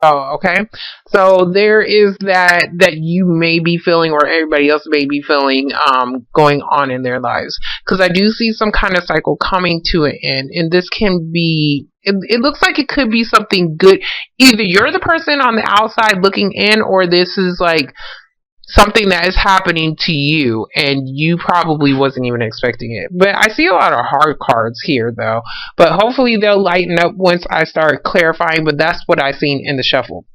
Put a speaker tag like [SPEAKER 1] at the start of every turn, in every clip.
[SPEAKER 1] Oh, okay. So there is that you may be feeling, or everybody else may be feeling, going on in their lives. Because I do see some kind of cycle coming to an end, and this can be. It looks like it could be something good. Either you're the person on the outside looking in, or this is like something that is happening to you and you probably wasn't even expecting it. But I see a lot of hard cards here though. But hopefully they'll lighten up once I start clarifying, but that's what I seen in the shuffle.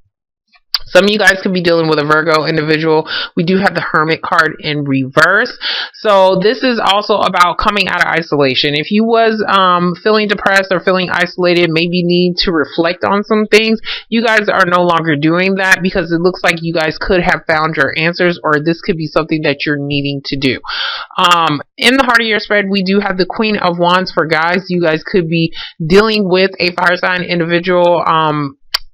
[SPEAKER 1] Some of you guys could be dealing with a Virgo individual. We do have the Hermit card in reverse. So this is also about coming out of isolation. If you was feeling depressed or feeling isolated, maybe need to reflect on some things, you guys are no longer doing that because it looks like you guys could have found your answers, or this could be something that you're needing to do. In the heart of your spread, we do have the Queen of Wands for guys. You guys could be dealing with a fire sign individual,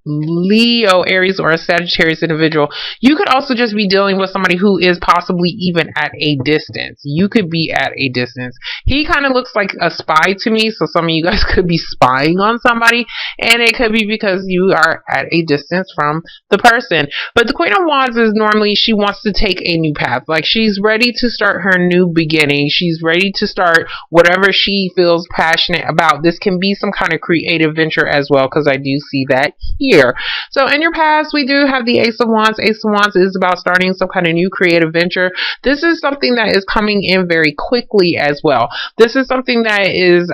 [SPEAKER 1] Leo, Aries, or a Sagittarius individual. You could also just be dealing with somebody who is possibly even at a distance. You could be at a distance. He kind of looks like a spy to me, so some of you guys could be spying on somebody, and it could be because you are at a distance from the person. But the Queen of Wands is normally, she wants to take a new path. Like, she's ready to start her new beginning. She's ready to start whatever she feels passionate about. This can be some kind of creative venture as well, because I do see that here. So in your past, we do have the Ace of Wands. Ace of Wands is about starting some kind of new creative venture. This is something that is coming in very quickly as well. This is something that is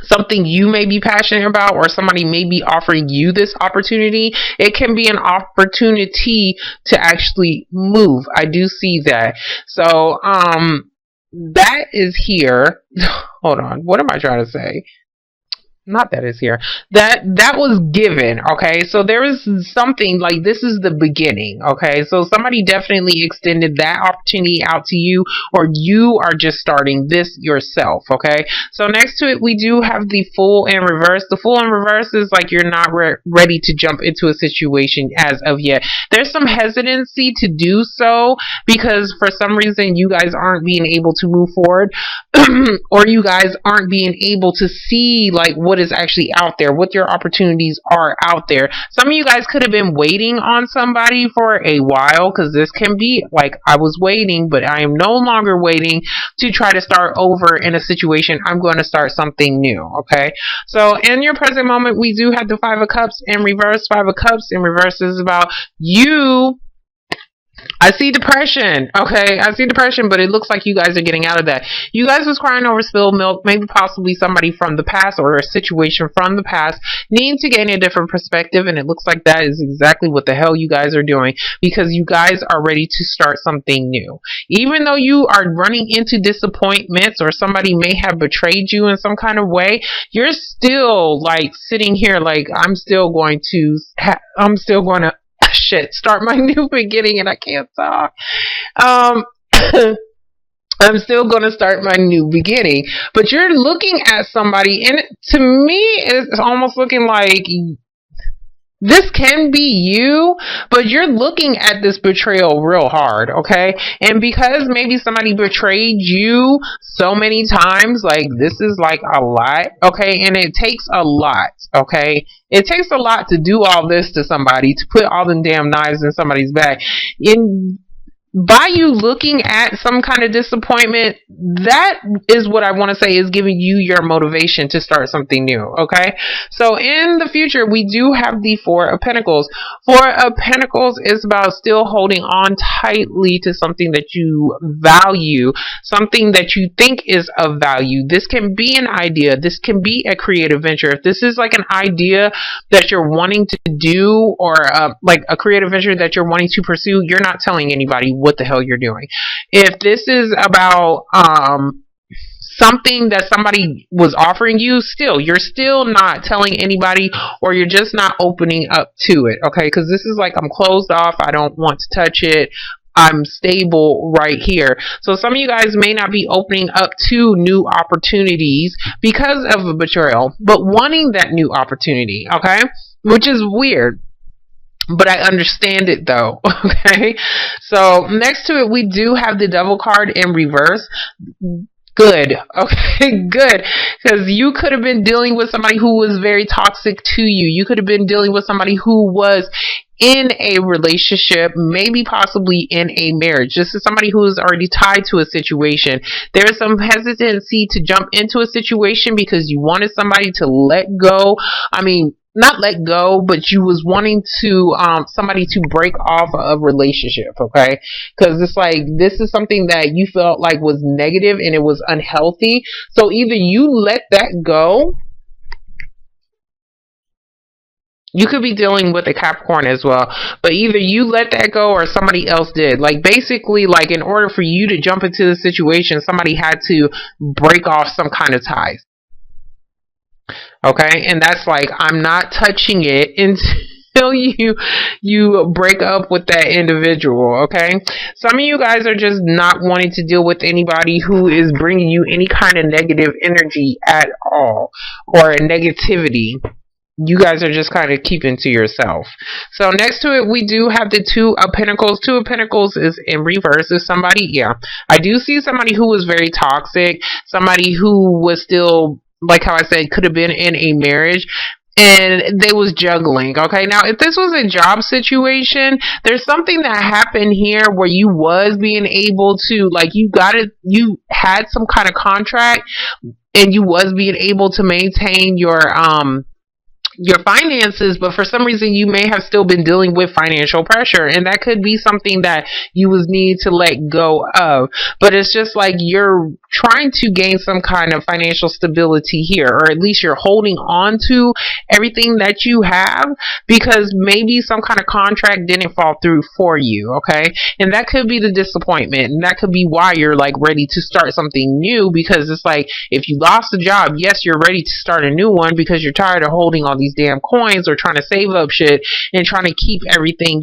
[SPEAKER 1] something you may be passionate about, or somebody may be offering you this opportunity. It can be an opportunity to actually move. I do see that. So that is here. Hold on. What am I trying to say? Not that is here. That was given. Okay, so there is something like, this is the beginning. Okay, so somebody definitely extended that opportunity out to you, or you are just starting this yourself. Okay, so next to it, we do have the Fool in reverse. The Fool in reverse is like you're not ready to jump into a situation as of yet. There's some hesitancy to do so because for some reason you guys aren't being able to move forward, or you guys aren't being able to see like what is actually out there, what your opportunities are out there. Some of you guys could have been waiting on somebody for a while, because this can be like, I was waiting, but I am no longer waiting to try to start over in a situation. I'm going to start something new. Okay, so in your present moment, we do have the Five of Cups in reverse. Five of Cups in reverse is about you. I see depression. Okay, I see depression, but it looks like you guys are getting out of that. You guys was crying over spilled milk. Maybe possibly somebody from the past, or a situation from the past, needing to gain a different perspective, and it looks like that is exactly what the hell you guys are doing, because you guys are ready to start something new. Even though you are running into disappointments, or somebody may have betrayed you in some kind of way, you're still like sitting here like, I'm still going to start my new beginning, and I can't talk. I'm still going to start my new beginning. But you're looking at somebody, and to me, it's almost looking like this can be you, but you're looking at this betrayal real hard, okay? And because maybe somebody betrayed you so many times, like, this is like a lot, okay? And it takes a lot, okay? It takes a lot to do all this to somebody, to put all them damn knives in somebody's back. By you looking at some kind of disappointment, that is what I want to say is giving you your motivation to start something new, okay? So in the future, we do have the Four of Pentacles. Four of Pentacles is about still holding on tightly to something that you value, something that you think is of value. This can be an idea. This can be a creative venture. If this is like an idea that you're wanting to do, or like a creative venture that you're wanting to pursue, you're not telling anybody what the hell you're doing. If this is about something that somebody was offering you, you're still not telling anybody, or you're just not opening up to it, okay? Because this is like, I'm closed off, I don't want to touch it, I'm stable right here. So some of you guys may not be opening up to new opportunities because of a betrayal, but wanting that new opportunity, okay? Which is weird, but I understand it though. Okay, so next to it, we do have the Devil card in reverse. Good. Okay, good. Because you could have been dealing with somebody who was very toxic to you. You could have been dealing with somebody who was in a relationship, maybe possibly in a marriage. This is somebody who is already tied to a situation. There's some hesitancy to jump into a situation because you wanted somebody to let go. I mean, not let go, but you was wanting to somebody to break off a relationship, okay? Because it's like this is something that you felt like was negative and it was unhealthy. So either you let that go. You could be dealing with a Capricorn as well, but either you let that go or somebody else did. Like basically, like in order for you to jump into the situation, somebody had to break off some kind of ties. Okay, and that's like I'm not touching it until you break up with that individual. Okay, some of you guys are just not wanting to deal with anybody who is bringing you any kind of negative energy at all or negativity. You guys are just kind of keeping to yourself. So next to it, we do have the Two of Pentacles. Two of Pentacles is in reverse. Is somebody, yeah, I do see somebody who was very toxic, somebody who was still, like how I said, could have been in a marriage, and they was juggling. Okay, now if this was a job situation, there's something that happened here where you was being able to, like, you got it, you had some kind of contract and you was being able to maintain your finances, but for some reason you may have still been dealing with financial pressure, and that could be something that you would need to let go of. But it's just like you're trying to gain some kind of financial stability here, or at least you're holding on to everything that you have because maybe some kind of contract didn't fall through for you. Okay, and that could be the disappointment, and that could be why you're like ready to start something new, because it's like if you lost a job, yes, you're ready to start a new one because you're tired of holding all these damn coins or trying to save up shit and trying to keep everything,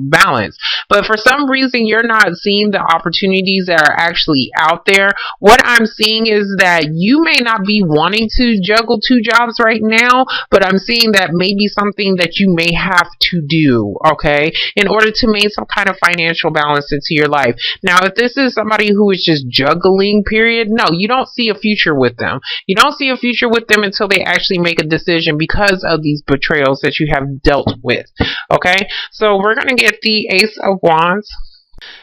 [SPEAKER 1] balanced. But for some reason, you're not seeing the opportunities that are actually out there. What I'm seeing is that you may not be wanting to juggle two jobs right now, but I'm seeing that maybe something that you may have to do, okay, in order to make some kind of financial balance into your life. Now, if this is somebody who is just juggling, period, no, you don't see a future with them. You don't see a future with them until they actually make a decision because of these betrayals that you have dealt with. Okay, so we're gonna get the Ace of Wands.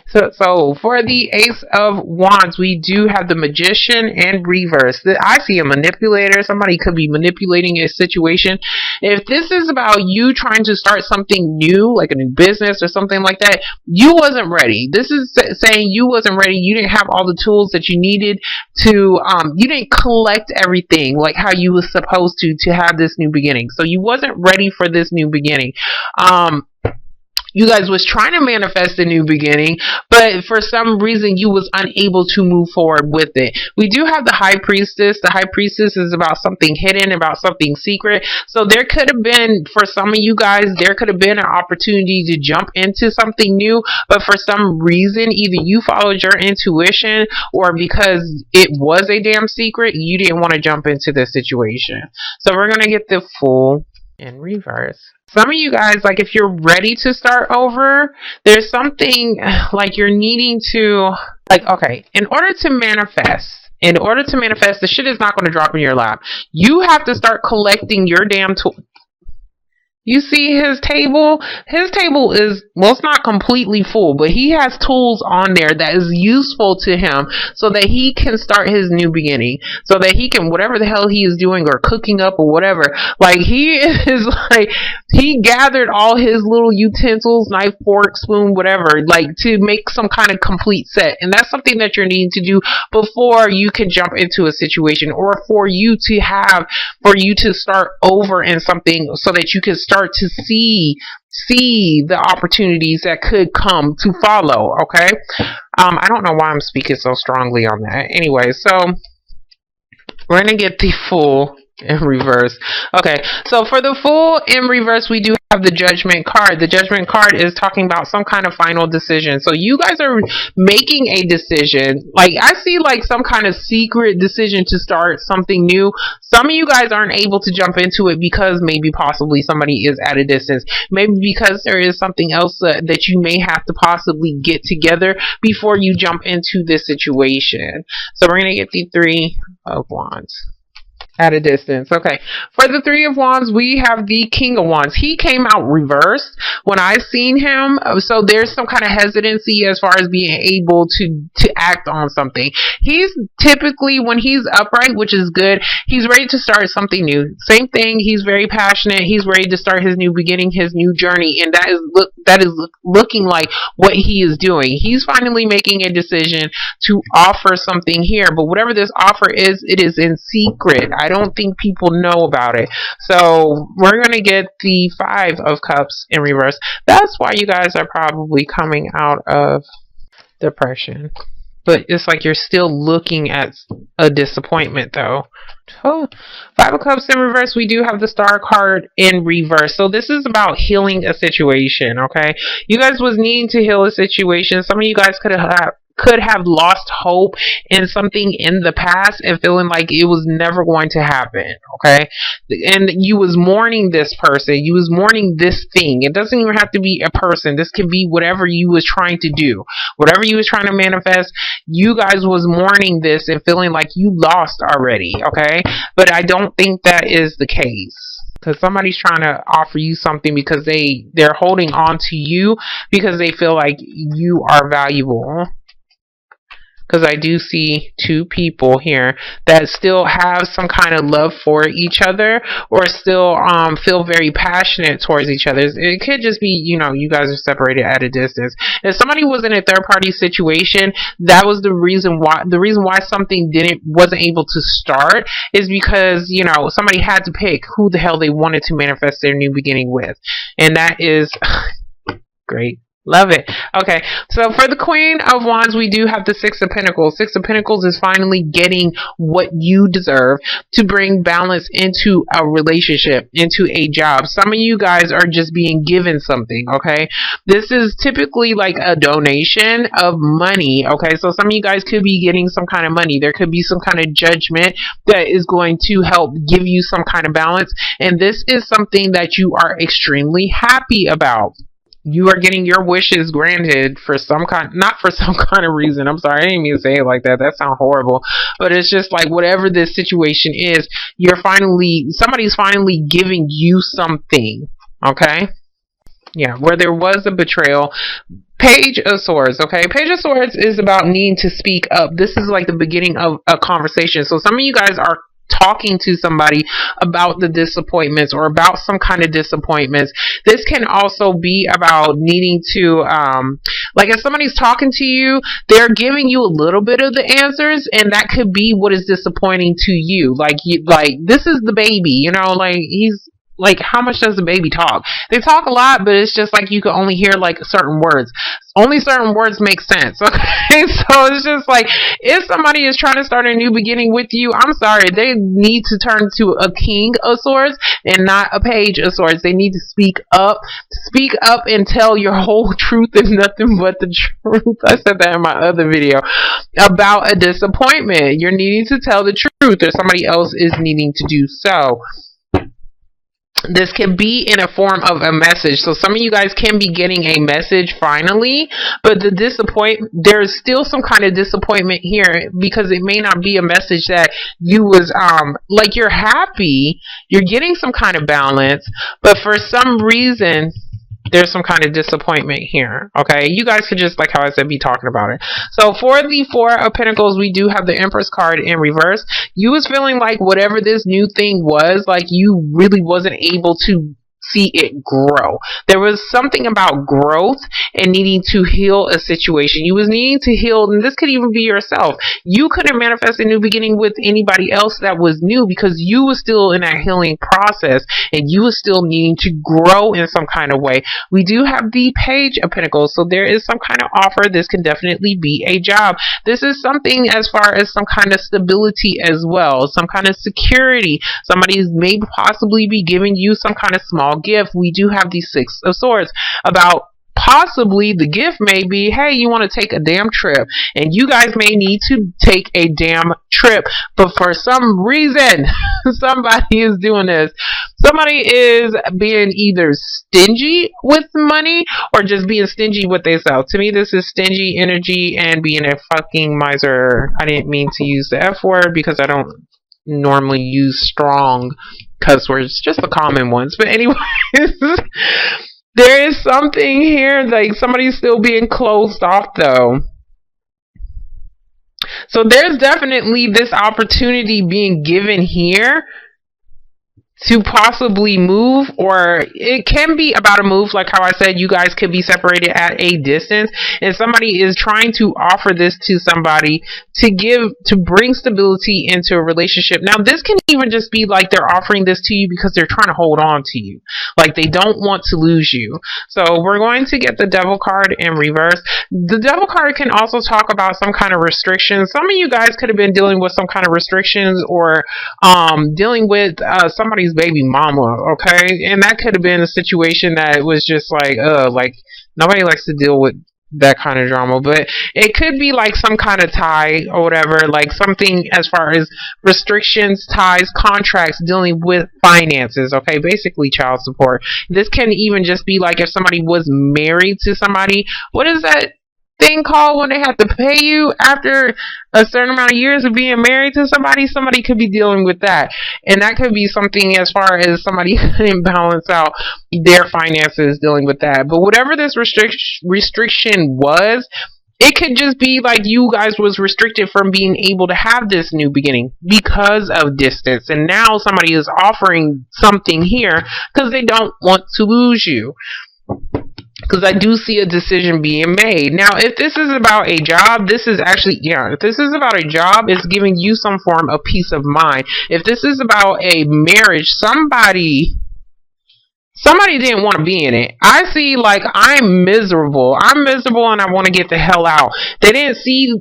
[SPEAKER 1] So for the Ace of Wands, we do have the Magician in reverse. I see a manipulator. Somebody could be manipulating a situation. If this is about you trying to start something new, like a new business or something like that, you wasn't ready. This is saying you wasn't ready. You didn't have all the tools that you needed to, you didn't collect everything like how you was supposed to have this new beginning. So you wasn't ready for this new beginning. You guys was trying to manifest a new beginning, but for some reason you was unable to move forward with it. We do have the High Priestess. The High Priestess is about something hidden, about something secret. So there could have been, for some of you guys, there could have been an opportunity to jump into something new, but for some reason, either you followed your intuition or because it was a damn secret, you didn't want to jump into the situation. So we're going to get the Fool in reverse. Some of you guys, like if you're ready to start over, there's something like you're needing to, like, okay, in order to manifest, the shit is not going to drop in your lap. You have to start collecting your damn tools. You see his table? His table is, well, it's not completely full, but he has tools on there that is useful to him so that he can start his new beginning. So that he can, whatever the hell he is doing or cooking up or whatever, like he is like, he gathered all his little utensils, knife, fork, spoon, whatever, like to make some kind of complete set. And that's something that you're needing to do before you can jump into a situation, or for you to start over in something so that you can start to see the opportunities that could come to follow. Okay, I don't know why I'm speaking so strongly on that. Anyway, so we're gonna get the Fool in reverse. Okay, so for the Fool in reverse, we do have the Judgment card. The Judgment card is talking about some kind of final decision. So you guys are making a decision. Like, I see like some kind of secret decision to start something new. Some of you guys aren't able to jump into it because maybe possibly somebody is at a distance. Maybe because there is something else that you may have to possibly get together before you jump into this situation. So we're going to get the Three of Wands. At a distance. Okay. For the Three of Wands, we have the King of Wands. He came out reversed when I seen him. So there's some kind of hesitancy as far as being able to act on something. He's typically, when he's upright, which is good, he's ready to start something new. Same thing. He's very passionate. He's ready to start his new beginning, his new journey. And that is looking like what he is doing. He's finally making a decision to offer something here. But whatever this offer is, it is in secret. I don't think people know about it. So we're going to get the Five of Cups in reverse. That's why you guys are probably coming out of depression. But it's like you're still looking at a disappointment though. Oh, Five of Cups in reverse, we do have the Star card in reverse. So this is about healing a situation, okay? You guys was needing to heal a situation. Some of you guys could have lost hope in something in the past and feeling like it was never going to happen, okay? And you was mourning this person. You was mourning this thing. It doesn't even have to be a person. This can be whatever you was trying to do. Whatever you was trying to manifest, you guys was mourning this and feeling like you lost already, okay? But I don't think that is the case. Because somebody's trying to offer you something because they're holding on to you because they feel like you are valuable. Because I do see two people here that still have some kind of love for each other or still feel very passionate towards each other. It could just be, you know, you guys are separated at a distance. If somebody was in a third party situation, that was the reason why something wasn't able to start is because, you know, somebody had to pick who the hell they wanted to manifest their new beginning with. And that is great. Love it. Okay, so for the Queen of Wands, we do have the Six of Pentacles. Six of Pentacles is finally getting what you deserve to bring balance into a relationship, into a job. Some of you guys are just being given something, okay? This is typically like a donation of money, okay? So some of you guys could be getting some kind of money. There could be some kind of judgment that is going to help give you some kind of balance. And this is something that you are extremely happy about. You are getting your wishes granted for some kind, not for some kind of reason. I'm sorry, I didn't mean to say it like that. That sounds horrible. But it's just like whatever this situation is, somebody's finally giving you something. Okay? Yeah, where there was a betrayal. Page of Swords, okay? Page of Swords is about needing to speak up. This is like the beginning of a conversation. So some of you guys are talking to somebody about the disappointments or about some kind of disappointments. This can also be about needing to like if somebody's talking to you, they're giving you a little bit of the answers, and that could be what is disappointing to you. Like this is the baby, you know, like he's like, how much does the baby talk? They talk a lot, but it's just like you can only hear like certain words. Only certain words make sense. Okay, so it's just like if somebody is trying to start a new beginning with you, I'm sorry, they need to turn to a King of Swords and not a Page of Swords. They need to speak up and tell your whole truth and nothing but the truth. I said that in my other video about a disappointment. You're needing to tell the truth, or somebody else is needing to do so. This can be in a form of a message. So some of you guys can be getting a message finally, but there's still some kind of disappointment here because it may not be a message that you was like you're happy, you're getting some kind of balance, but for some reason there's some kind of disappointment here. Okay, you guys could just, like how I said, be talking about it. So for the Four of Pentacles, we do have the Empress card in reverse. You was feeling like whatever this new thing was, like you really wasn't able to see it grow. There was something about growth and needing to heal a situation. You was needing to heal, and this could even be yourself. You couldn't manifest a new beginning with anybody else that was new because you was still in that healing process and you was still needing to grow in some kind of way. We do have the Page of Pentacles, so there is some kind of offer. This can definitely be a job. This is something as far as some kind of stability as well, some kind of security. Somebody may possibly be giving you some kind of small gift. We do have the Six of Swords. About possibly the gift may be, hey, you want to take a damn trip, and you guys may need to take a damn trip, but for some reason somebody is doing this. Somebody is being either stingy with money or just being stingy with themselves. To me, this is stingy energy and being a fucking miser. I didn't mean to use the F word because I don't normally use strong cuss words, just the common ones. But anyways, there is something here, like somebody's still being closed off though. So there's definitely this opportunity being given here to possibly move, or it can be about a move. Like how I said, you guys could be separated at a distance and somebody is trying to offer this to somebody to bring stability into a relationship. Now this can even just be like they're offering this to you because they're trying to hold on to you, like they don't want to lose you. So we're going to get the Devil card in reverse. The Devil card can also talk about some kind of restrictions. Some of you guys could have been dealing with some kind of restrictions, or dealing with somebody's baby mama, okay? And that could have been a situation that was just like nobody likes to deal with that kind of drama. But it could be like some kind of tie or whatever, like something as far as restrictions, ties, contracts, dealing with finances, okay? Basically child support. This can even just be like if somebody was married to somebody. What is that thing called when they have to pay you after a certain amount of years of being married to somebody? Somebody could be dealing with that, and that could be something as far as somebody couldn't balance out their finances, dealing with that. But whatever this restriction was, it could just be like you guys was restricted from being able to have this new beginning because of distance, and now somebody is offering something here because they don't want to lose you. Because I do see a decision being made. Now, if this is about a job, this is actually, if this is about a job, it's giving you some form of peace of mind. If this is about a marriage, somebody didn't want to be in it. I see, like, I'm miserable and I want to get the hell out. They didn't see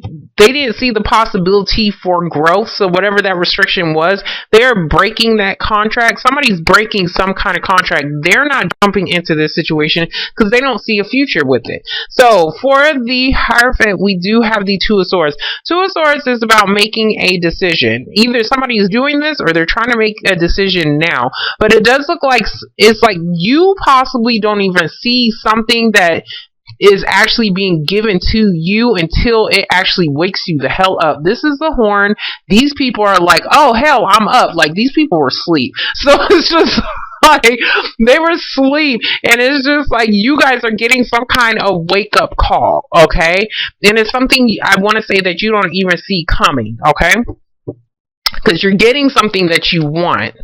[SPEAKER 1] the possibility for growth. So whatever that restriction was, they're breaking that contract. Somebody's breaking some kind of contract. They're not jumping into this situation because they don't see a future with it. So for the Hierophant, we do have the Two of Swords. Two of Swords is about making a decision. Either somebody is doing this or they're trying to make a decision now. But it does look like it's like you possibly don't even see something that is actually being given to you until it actually wakes you the hell up. This is the Horn. These people are like, oh hell, I'm up. Like, these people were asleep. So it's just like they were asleep, and it's just like you guys are getting some kind of wake up call, okay? And it's something I want to say that you don't even see coming, okay? Because you're getting something that you want.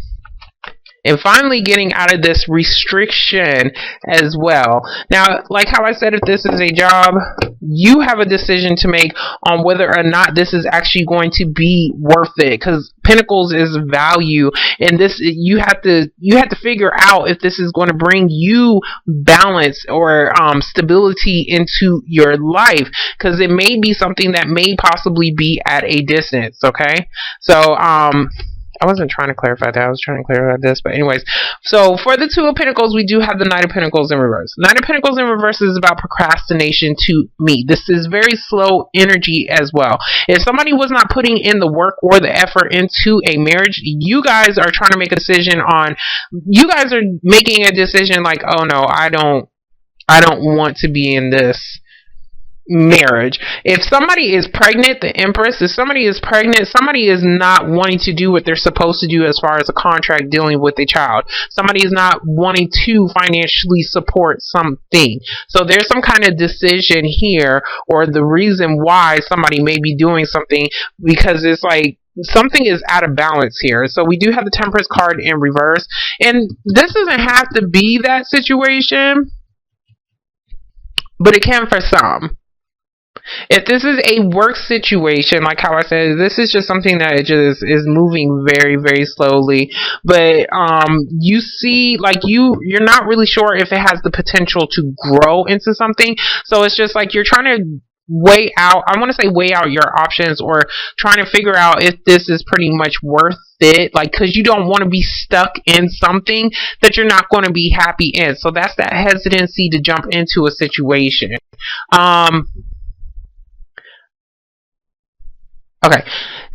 [SPEAKER 1] And finally getting out of this restriction as well. Now, like how I said, if this is a job, you have a decision to make on whether or not this is actually going to be worth it. Because Pentacles is value, and this you have to figure out if this is going to bring you balance or stability into your life. Because it may be something that may possibly be at a distance. Okay, so I wasn't trying to clarify that. I was trying to clarify this. But anyways, so for the Two of Pentacles, we do have the Knight of Pentacles in reverse. Knight of Pentacles in reverse is about procrastination to me. This is very slow energy as well. If somebody was not putting in the work or the effort into a marriage, you guys are trying to make a decision on, you guys are making a decision like, oh no, I don't want to be in this marriage. If somebody is pregnant, the Empress, if somebody is pregnant, somebody is not wanting to do what they're supposed to do as far as a contract dealing with a child. Somebody is not wanting to financially support something. So there's some kind of decision here, or the reason why somebody may be doing something, because it's like something is out of balance here. So we do have the Temperance card in reverse, and this doesn't have to be that situation, but it can for some. If this is a work situation, like how I said, this is just something that just is moving very, very slowly. But you see, like you're not really sure if it has the potential to grow into something. So it's just like you're trying to weigh out. I want to say weigh out your options, or trying to figure out if this is pretty much worth it. Like, because you don't want to be stuck in something that you're not going to be happy in. So that's that hesitancy to jump into a situation. Okay.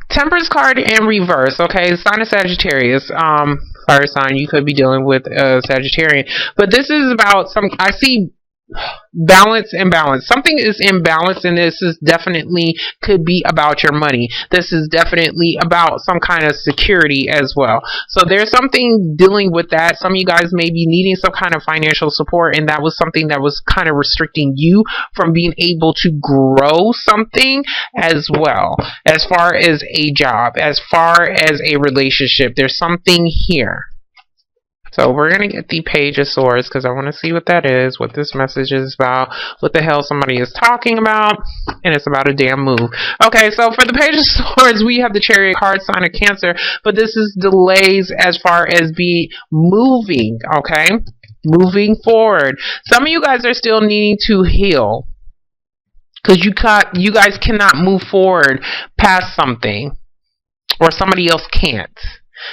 [SPEAKER 1] Temperance card in reverse. Okay. Sign of Sagittarius. Fire sign. You could be dealing with a Sagittarian. But this is about some, I see balance and balance. Something is imbalanced, and this is definitely could be about your money. This is definitely about some kind of security as well. So there's something dealing with that. Some of you guys may be needing some kind of financial support, and that was something that was kind of restricting you from being able to grow something as well. As far as a job, as far as a relationship, there's something here. So we're going to get the Page of Swords, because I want to see what that is, what this message is about, what the hell somebody is talking about, and it's about a damn move. Okay, so for the Page of Swords, we have the Chariot card, sign of Cancer, but this is delays as far as be moving, okay? Moving forward. Some of you guys are still needing to heal, because you guys cannot move forward past something, or somebody else can't.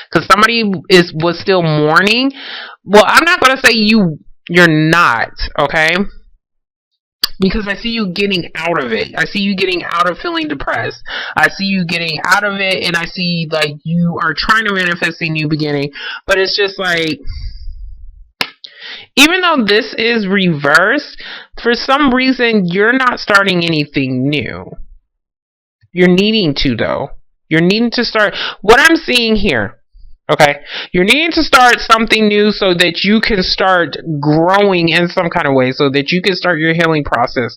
[SPEAKER 1] Because somebody was still mourning. Well, I'm not going to say you're not, okay? Because I see you getting out of it. I see you getting out of feeling depressed. I see you getting out of it, and I see like you are trying to manifest a new beginning. But it's just like, even though this is reverse, for some reason you're not starting anything new. You're needing to, though. You're needing to start. What I'm seeing here, okay, you're needing to start something new so that you can start growing in some kind of way, so that you can start your healing process.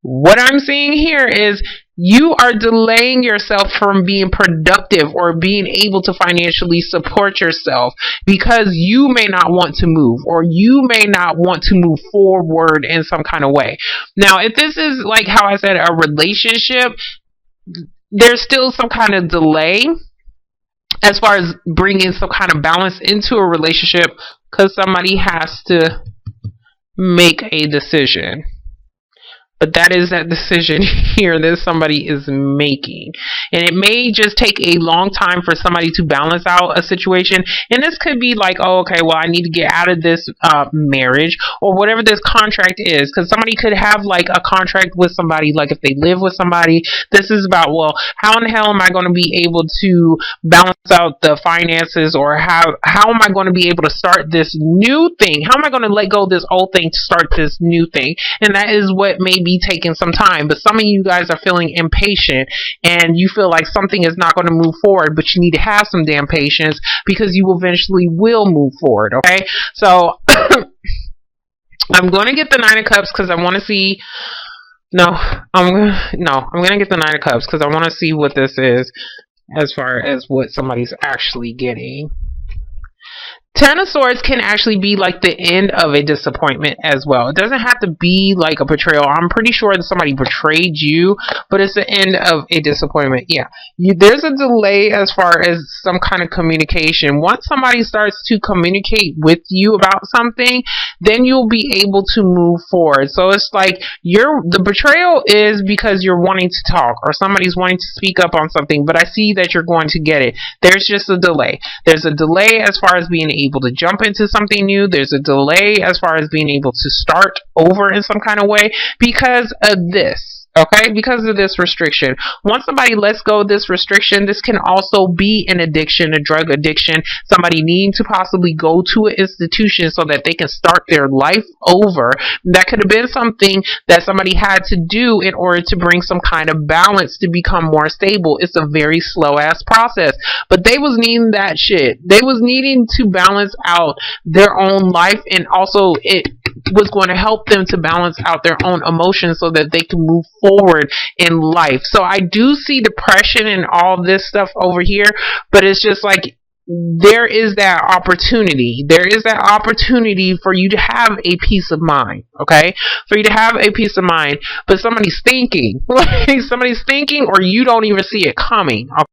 [SPEAKER 1] What I'm seeing here is you are delaying yourself from being productive or being able to financially support yourself, because you may not want to move, or you may not want to move forward in some kind of way. Now, if this is like how I said, a relationship, there's still some kind of delay as far as bringing some kind of balance into a relationship, because somebody has to make a decision. But that is that decision here that somebody is making. And it may just take a long time for somebody to balance out a situation. And this could be like, oh, okay, well, I need to get out of this marriage, or whatever this contract is. Because somebody could have like a contract with somebody, like if they live with somebody. This is about, well, how in the hell am I going to be able to balance out the finances, or how am I going to be able to start this new thing? How am I going to let go of this old thing to start this new thing? And that is what may be taking some time. But some of you guys are feeling impatient, and you feel like something is not going to move forward, but you need to have some damn patience, because you eventually will move forward. Okay, so I'm going to get the Nine of Cups, because I want to see. I'm going to get the Nine of Cups, because I want to see what this is as far as what somebody's actually getting. Ten of Swords can actually be like the end of a disappointment as well. It doesn't have to be like a betrayal. I'm pretty sure that somebody betrayed you, but it's the end of a disappointment. Yeah, there's a delay as far as some kind of communication. Once somebody starts to communicate with you about something, then you'll be able to move forward. So it's like the betrayal is because you're wanting to talk, or somebody's wanting to speak up on something, but I see that you're going to get it. There's just a delay. There's a delay as far as being able to jump into something new. There's a delay as far as being able to start over in some kind of way, because of this. Okay, because of this restriction. Once somebody lets go of this restriction, this can also be an addiction, a drug addiction, somebody needing to possibly go to an institution so that they can start their life over. That could have been something that somebody had to do in order to bring some kind of balance to become more stable. It's a very slow ass process, but they was needing that shit. They was needing to balance out their own life, and also it was going to help them to balance out their own emotions so that they can move forward in life. So I do see depression and all this stuff over here, but it's just like there is that opportunity. There is that opportunity for you to have a peace of mind, okay? For you to have a peace of mind, but somebody's thinking, like somebody's thinking, or you don't even see it coming.